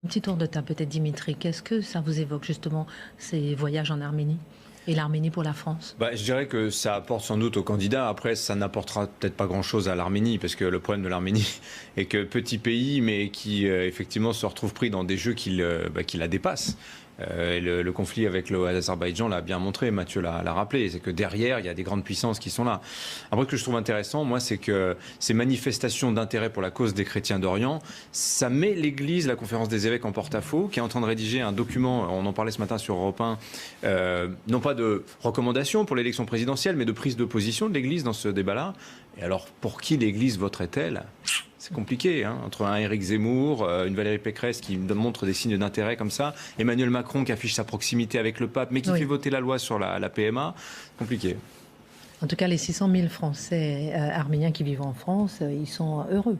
Petit tour de table peut-être, Dimitri. Qu'est-ce que ça vous évoque justement, ces voyages en Arménie et l'Arménie pour la France? Je dirais que ça apporte sans doute aux candidats. Après, ça n'apportera peut-être pas grand-chose à l'Arménie, parce que le problème de l'Arménie est que petit pays, mais qui effectivement se retrouve pris dans des jeux qui la dépassent. Et le conflit avec l'Azerbaïdjan l'a bien montré, Mathieu l'a rappelé, c'est que derrière, il y a des grandes puissances qui sont là. Après, ce que je trouve intéressant, moi, c'est que ces manifestations d'intérêt pour la cause des chrétiens d'Orient, ça met l'Église, la conférence des évêques en porte-à-faux, qui est en train de rédiger un document, on en parlait ce matin sur Europe 1, non pas de recommandations pour l'élection présidentielle, mais de prise de position de l'Église dans ce débat-là. Et alors, pour qui l'Église voterait-elle ? C'est compliqué, hein, entre un Éric Zemmour, une Valérie Pécresse qui montre des signes d'intérêt comme ça, Emmanuel Macron qui affiche sa proximité avec le pape, mais qui fait voter la loi sur la PMA, compliqué. En tout cas, les 600 000 Français arméniens qui vivent en France, ils sont heureux.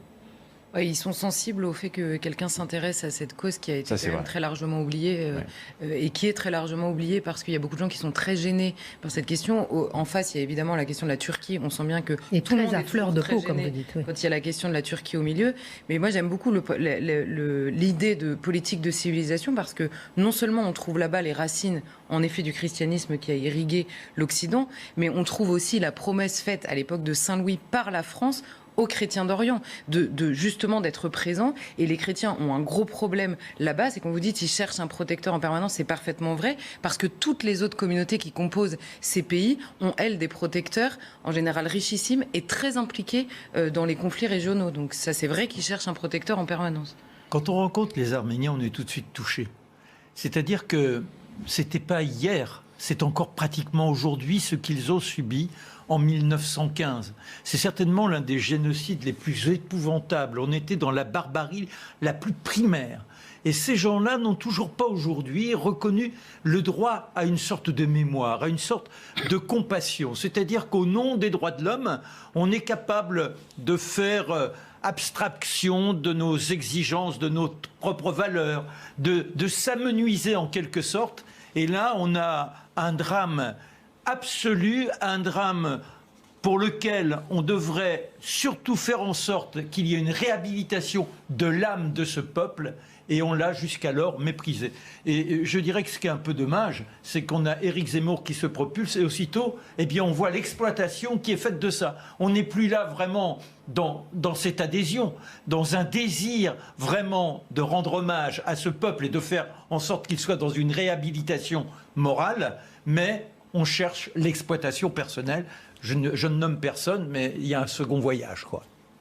Ouais, ils sont sensibles au fait que quelqu'un s'intéresse à cette cause qui a été quand même très largement oubliée et qui est très largement oubliée parce qu'il y a beaucoup de gens qui sont très gênés par cette question. En face, il y a évidemment la question de la Turquie. On sent bien que et tout le monde à fleur de peau, comme vous dites. Oui. Quand il y a la question de la Turquie au milieu. Mais moi, j'aime beaucoup l'idée de politique de civilisation parce que non seulement on trouve là-bas les racines, en effet, du christianisme qui a irrigué l'Occident, mais on trouve aussi la promesse faite à l'époque de Saint-Louis par la France aux chrétiens d'Orient, justement d'être présents. Et les chrétiens ont un gros problème là-bas, c'est qu'on vous dit qu'ils cherchent un protecteur en permanence, c'est parfaitement vrai, parce que toutes les autres communautés qui composent ces pays ont, elles, des protecteurs, en général richissimes, et très impliqués dans les conflits régionaux. Donc ça, c'est vrai qu'ils cherchent un protecteur en permanence. Quand on rencontre les Arméniens, on est tout de suite touché. C'est-à-dire que c'était pas hier, c'est encore pratiquement aujourd'hui ce qu'ils ont subi en 1915. C'est certainement l'un des génocides les plus épouvantables. On était dans la barbarie la plus primaire. Et ces gens-là n'ont toujours pas aujourd'hui reconnu le droit à une sorte de mémoire, à une sorte de compassion. C'est-à-dire qu'au nom des droits de l'homme, on est capable de faire abstraction de nos exigences, de nos propres valeurs, de s'amenuiser en quelque sorte. Et là, on a un drame absolu, un drame pour lequel on devrait surtout faire en sorte qu'il y ait une réhabilitation de l'âme de ce peuple, et on l'a jusqu'alors méprisé. Et je dirais que ce qui est un peu dommage, c'est qu'on a Éric Zemmour qui se propulse, et aussitôt, eh bien, on voit l'exploitation qui est faite de ça. On n'est plus là vraiment dans cette adhésion, dans un désir vraiment de rendre hommage à ce peuple et de faire en sorte qu'il soit dans une réhabilitation morale, mais on cherche l'exploitation personnelle. Je ne nomme personne, mais il y a un second voyage, quoi.